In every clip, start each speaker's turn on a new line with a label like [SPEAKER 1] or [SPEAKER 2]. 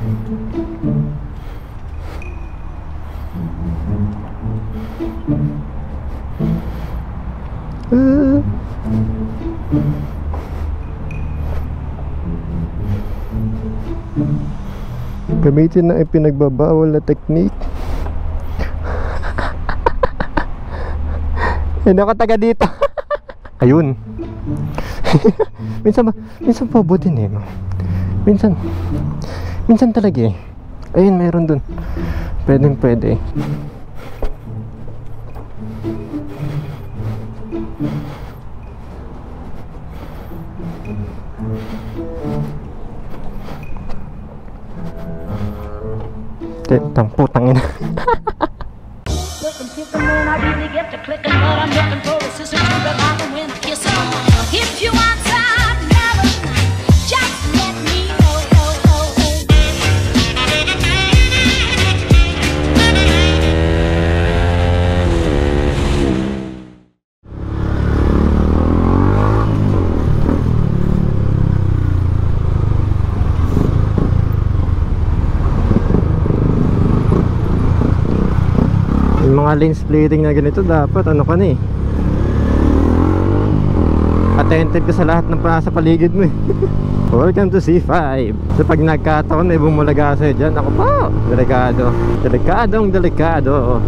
[SPEAKER 1] Gamitin na ipinagbabawal na technique. Hindi ako taga dito. Ayun. Minsan bobo din eh, no? Minsan talaga eh. Ayun, mayroon dun. Pwede. Putang ina. Mga lane splitting na ganito dapat ano ka na eh, attentive ka sa lahat ng nasa paligid mo eh. Welcome to C5. So pag nagkataon may bumulaga sa'yo dyan, ako po, delikadong delikado.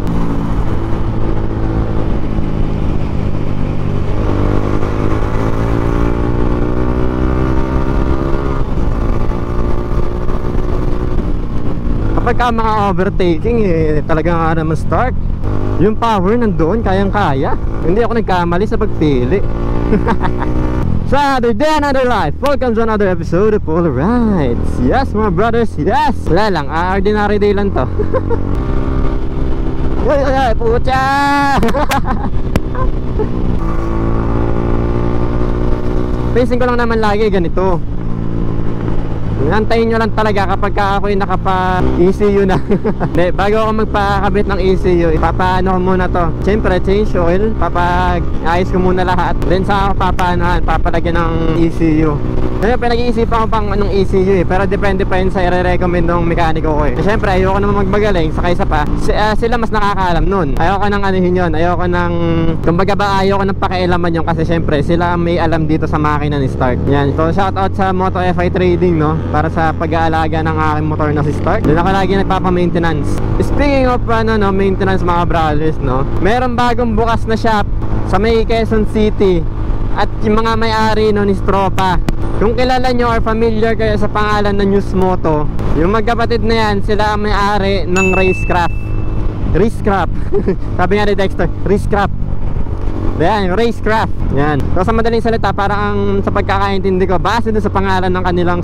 [SPEAKER 1] Kapag ka mga overtaking eh, talagang nga naman start. Yung power nandoon, kayang-kaya. Hindi ako nagkamali sa pagpili. So another day, another life. Welcome to another episode of Polar Rides. Yes mga brothers, yes. Wala lang, ordinary day lang to. Ay, pucha. Pacing ko lang naman lagi ganito. Antayin nyo lang talaga kapag ako'y nakapa-ECU na. Hindi, bago ako magpakabit ng ECU, ipapaano ko muna to. Siyempre, change oil, papag-ayos ko muna lahat. Then sa ako papalagyan ng ECU. Kaya pinag-iisipan ko pang anong ECU eh, pero depende pa yun sa i-recommend ng mekaniko ko eh. Siyempre, ayoko naman magmagaling, saka isa pa, sila mas nakakaalam nun. Ayoko nang anuhin yun, ayoko nang, kumbaga ba, ayoko nang pakialaman yun kasi siyempre, sila may alam dito sa makina ni Start. Yan, so shoutout sa Moto FI Trading, no? Para sa pag-aalaga ng aking motor na si Start. Doon ako lagi nagpapa-maintenance. Speaking of maintenance mga brothers, no? Meron bagong bukas na shop sa may Quezon City. At yung mga may-ari no, ni Stropa. Kung kilala nyo or familiar kayo sa pangalan ng News Moto, yung magkapatid na yan, sila ang may-ari ng Racecraft. Sabi nga ni Dexter, Racecraft. Ayan, yung Racecraft. Yan. So sa madaling salita, parang sa pagkakaintindi ko, base doon sa pangalan ng kanilang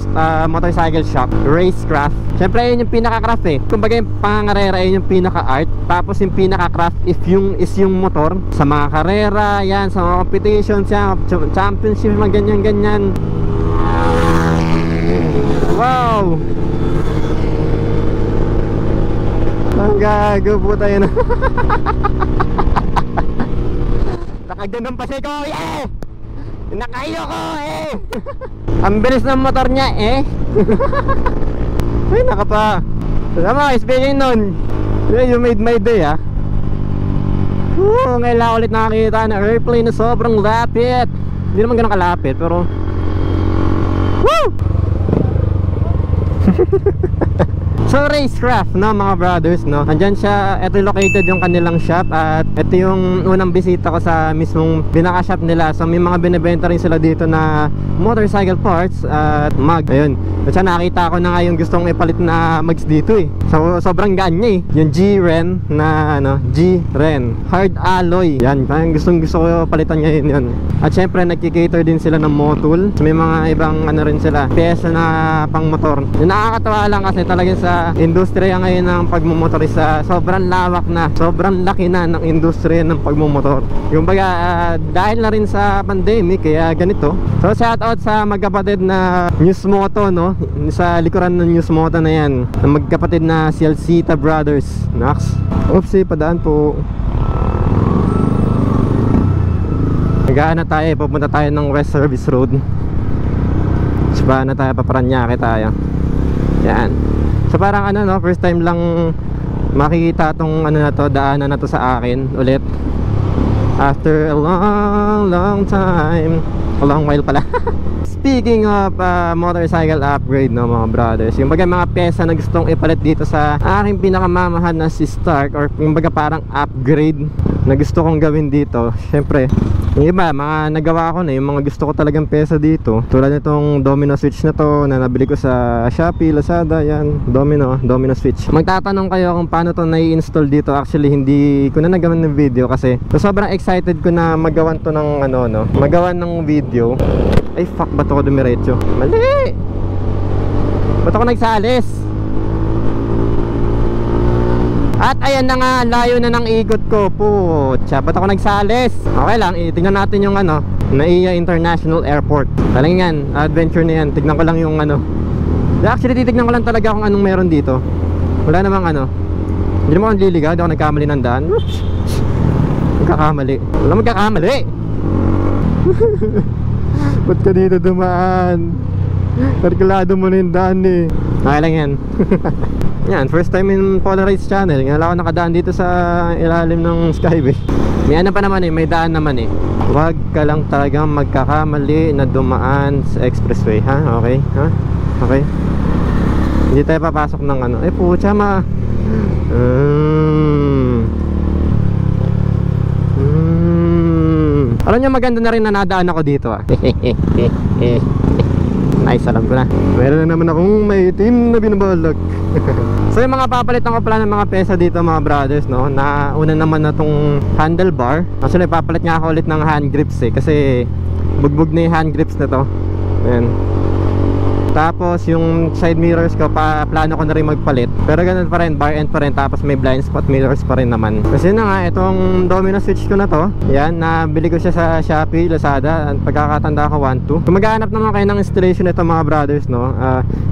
[SPEAKER 1] motorcycle shop, Racecraft. Siyempre yun yung pinaka-craft eh. Kumbaga yung pangangarera yun yung pinaka-art. Tapos yung pinaka-craft is yung motor. Sa mga karera, yan, sa mga competitions, yan, championship, mga ganyan-ganyan. Wow! Ang gago po tayo na. Nakagdanon pa siya ko, eh! Nakayo ko, eh! Ang bilis ng motor niya, eh! Ay, nakapa. Tama, speaking nun, you made my day, ah. Ngayon lang ulit nakakita na airplane na sobrang lapit. Hindi naman ganun kalapit, pero woo! So Racecraft, no mga brothers, no. Andyan siya, ito located yung kanilang shop. At ito yung unang bisita ko sa mismong binaka-shop nila. So may mga binibenta rin sila dito na motorcycle parts at mag. Ayun, at siya nakita ko na nga yung gustong ipalit na mags dito eh. So sobrang gaan niya eh. Yung G-Ren na G-Ren hard alloy. Yan, parang gustong ko palitan niya yun. At syempre nagki-cater din sila ng motul. So may mga ibang rin sila, pyesa na pang motor. Yung nakakatawa lang kasi talaga sa industriya ngayon ng pagmumotorista, sobrang lawak na, sobrang laki na ng industriya ng pagmumotor. Yung baga, dahil na rin sa pandemic, kaya ganito. So shout out sa magkapatid na News Moto, no? Sa likuran ng News Moto na yan, ng magkapatid na Cialcita Brothers. Nax. Oopsie, padaan po. Nagaan na tayo, pupunta tayo ng West Service Road. Saba na tayo, paparanyake tayo. Yan. So parang ano no, first time lang makikita tong ano na to, daanan na to sa akin ulit. After a long time. A long while pala. Speaking of motorcycle upgrade no mga brothers, yung baga mga pyesa na gustong ipalit dito sa aking pinakamamahal na si Stark, or yung baga parang upgrade na gusto kong gawin dito. Syempre yung iba, mga nagawa ko na yung mga gusto ko talagang pyesa dito, tulad nitong domino switch na to na nabili ko sa Shopee, Lazada, yan, domino switch. Magtatanong kayo kung paano to nai-install dito. Actually hindi ko na nagawan ng video kasi sobrang excited ko na magawan to ng ano no, magawan ng video. Ay fuck, ba't ako dumiretso? Mali! Ba't ako nagsalis? At ayan na nga, layo na ng ikot ko. Putya, ba't ako nagsalis? Okay lang, tingnan natin yung ano, NAIA International Airport. Talagang yan, adventure na yan. Tignan ko lang yung ano. Actually, titignan ko lang talaga kung anong meron dito. Wala namang ano. Hindi naman ako nililigaw, hindi ako nagkamali ng daan. Magkakamali. Wala magkakamali! Ba't ka dito dumaan? Kalkulado mo na yung daan eh. Okay lang yan. Yan, first time in Polarized channel. Ngayon ako nakadaan dito sa ilalim ng Skyway. May ano pa naman eh, may daan naman eh. Huwag ka lang talagang magkakamali na dumaan sa expressway, ha? Okay? Ha? Okay? Hindi tayo papasok ng ano. Eh pucha ma. Alam nyo, maganda na rin na nadaan ako dito ah. Nice, alam ko na. Meron na naman akong may team na binabalak. So yung mga papalitan ko pala ng mga pyesa dito mga brothers no, na una naman na tong handlebar. Actually papalit nga ako ulit ng hand grips eh, kasi bugbog na yung hand grips na to. Ayan. Tapos yung side mirrors ko, plano ko na rin magpalit. Pero ganun pa rin, bar end pa rin. Tapos may blind spot mirrors pa rin naman. Kasi na nga, itong domino switch ko na to, yan, nabili ko siya sa Shopee, Lazada. Pagkakatanda ko 1-2. Kung maghahanap naman kayo ng installation nito mga brothers no,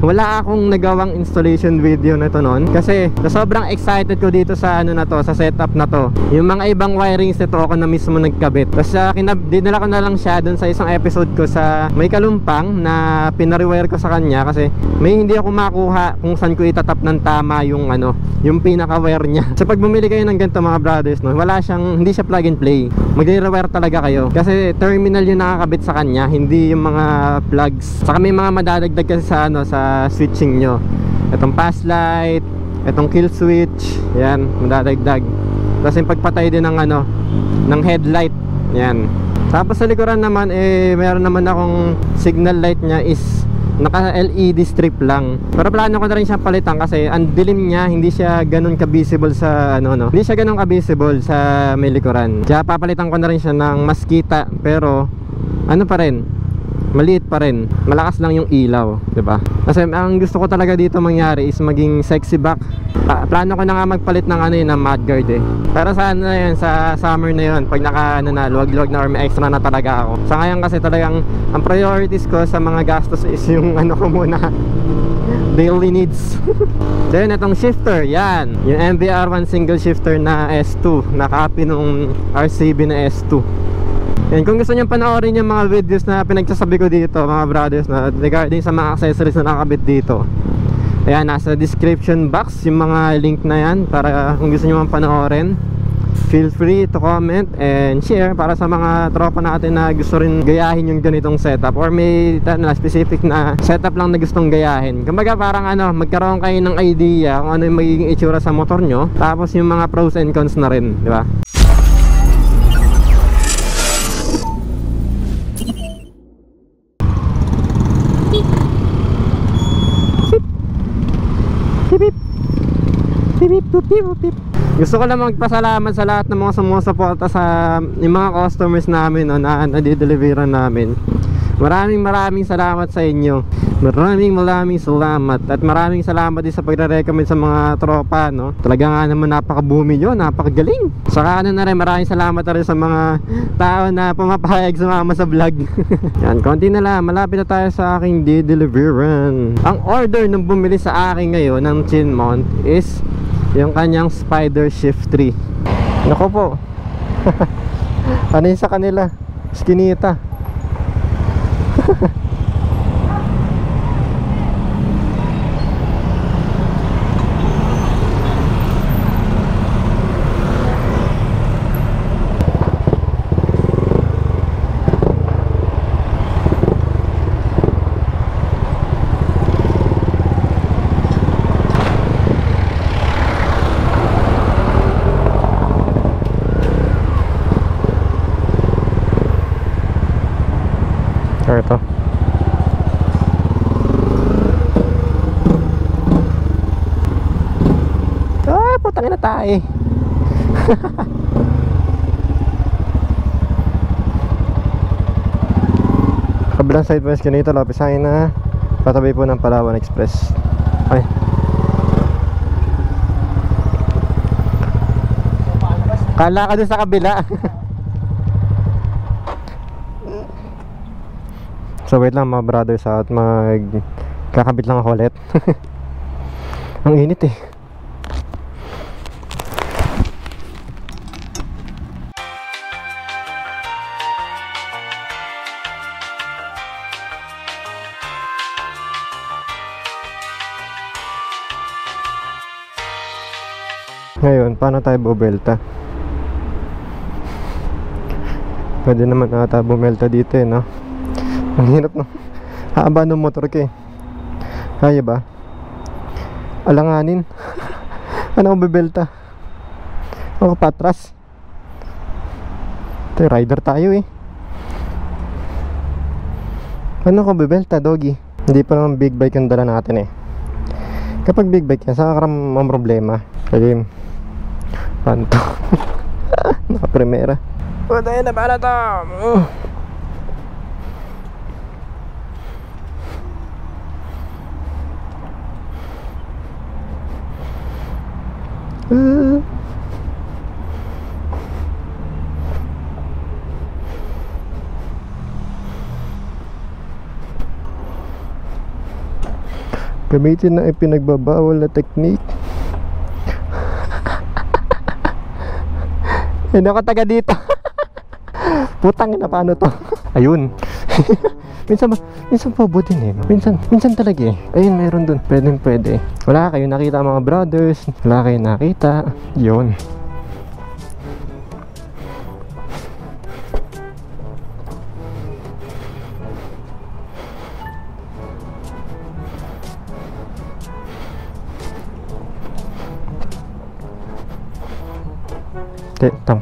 [SPEAKER 1] wala akong nagawang installation video na ito noon. Kasi sobrang excited ko dito sa ano na to, sa setup na to. Yung mga ibang wirings nito ako na mismo nagkabit. Tapos dinala ko na lang siya dun sa isang episode ko sa May Kalumpang na pinarewire ko sa kanya, kasi may hindi ako makuha kung saan ko itatap ng tama yung ano, yung pinaka wire niya. So pag bumili kayo ng ganito mga brothers no, wala siyang, hindi siya plug and play. Magre-rewire talaga kayo kasi terminal yung nakakabit sa kanya, hindi yung mga plugs. Saka may mga madadagdag kasi sa ano, sa switching nyo. Itong pass light, itong kill switch, yan, madadagdag. Tapos yung pagpatay din ng ano, ng headlight, yan. Tapos sa likuran naman meron naman akong signal light niya is naka LED strip lang. Pero plano ko na rin siyang palitan kasi ang dilim niya, hindi siya ganun ka-visible sa ano no. Hindi siya ganun ka-visible sa may likuran. Kaya papalitan ko na rin siya ng mas kita, pero ano pa rin, maliit pa rin. Malakas lang yung ilaw, 'di ba? Kasi ang gusto ko talaga dito mangyari is maging sexy back. Plano ko na nga magpalit ng ano yun, ng mudguard eh. Pero sa ano na yun, sa summer na yun, pag naka ano na, luwag-luwag na or may extra na talaga ako. Sa ngayon kasi talagang ang priorities ko sa mga gastos is yung ano ko muna, daily needs. So yun, itong shifter, yan, yung MVR1 single shifter na S2, na copy nung RCB na S2. Yan, kung gusto nyo panoorin yung mga videos na pinagsasabi ko dito mga brothers na regarding sa mga accessories na nakakabit dito, ayan, nasa description box yung mga link na yan, para kung gusto nyo panoorin. Feel free to comment and share para sa mga tropa natin na gusto rin gayahin yung ganitong setup, or may specific na setup lang na gustong gayahin. Kumbaga parang ano, magkaroon kayo ng idea kung ano yung magiging itsura sa motor nyo, tapos yung mga pros and cons na rin, di ba? Gusto ko lang magpasalamat sa lahat ng mga sumusuporta sa yung mga customers namin no, na nadideliveran namin. Maraming salamat sa inyo. Maraming salamat. At maraming salamat din sa pagre-recommend sa mga tropa no. Talaga nga naman napaka-booming yun, napakagaling. Saka ano na rin, maraming salamat na rin sa mga tao na pumapayag sumama sa vlog. Yan, konti na lang, malapit na tayo sa aking deliveran. Ang order ng bumili sa akin ngayon ng Chinmount is yung kanyang Spider Shift 3. Nako po. Ano yun sa kanila? Skinita. putang ina tayo. Kabilang side po yung ganito, lapisahin na patabi po ng Palawan Express. Ay. Kala ka dun sa kabila. So wait lang mga brothers at magkakabit lang ako ulit. Ang init eh. Ngayon, paano tayo bubelta? Pwede naman ata bumelta dito eh, no? Ang hirap no? Haba ng motor ka eh. Kaya ba? Alanganin. Ano ko bubelta? Ako patras. Ito, rider tayo eh. Ano ko bubelta, doggy? Hindi pa naman big bike ang dala natin eh. Kapag big bike yan, saka ka ang problema. Kaya panto. Naka-primera. O tayo na para to. Gamitin na ipinagbabawal na technique. Hindi ako taga dito. Putang ina, paano to? Ayun. Minsan bobo din eh. Minsan talaga eh. Ayun, meron dun. Pwede. Wala kayo nakita mga brothers. Wala kayo nakita. Yun.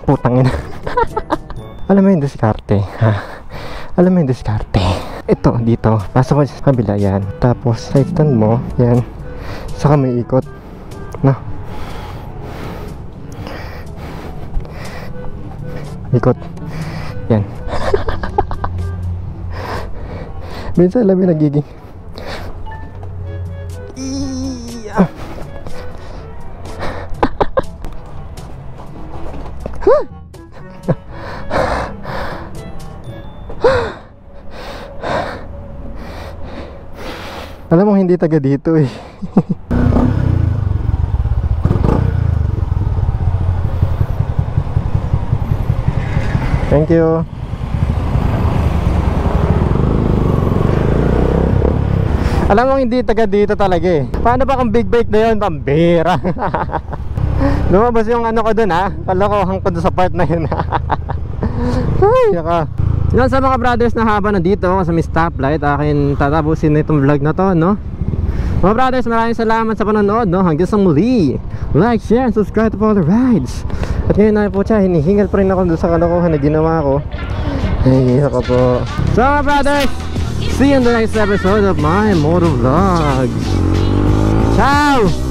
[SPEAKER 1] Putang ina. Alam mo yung diskarte, ha? Alam mo yung diskarte. Ito, dito. Pasok mo sa kabila yan. Tapos, sa stand mo, yan. Saka may ikot. No? Ikot. Yan. Minsan alam yung nagiging alam mo hindi taga dito eh. Thank you. Alam mo hindi taga dito talaga eh. Paano ba kung big bike na yun? Pambira. Lumabas yung ano ko dun ha. Kalokohan ko dun sa part na yun. Ay naka. Yan sa mga brothers na haba na dito sa may stoplight, akin tatapusin na itong vlog na to, no? Mga brothers, maraming salamat sa panonood, no? Hanggang sa muli, like, share, and subscribe to all the rides. At ngayon na po siya, hinihingal pa rin ako doon sa kalokohan na ginawa ko. Ay, ako po. So mga brothers, see you in the next episode of my motor vlogs. Ciao!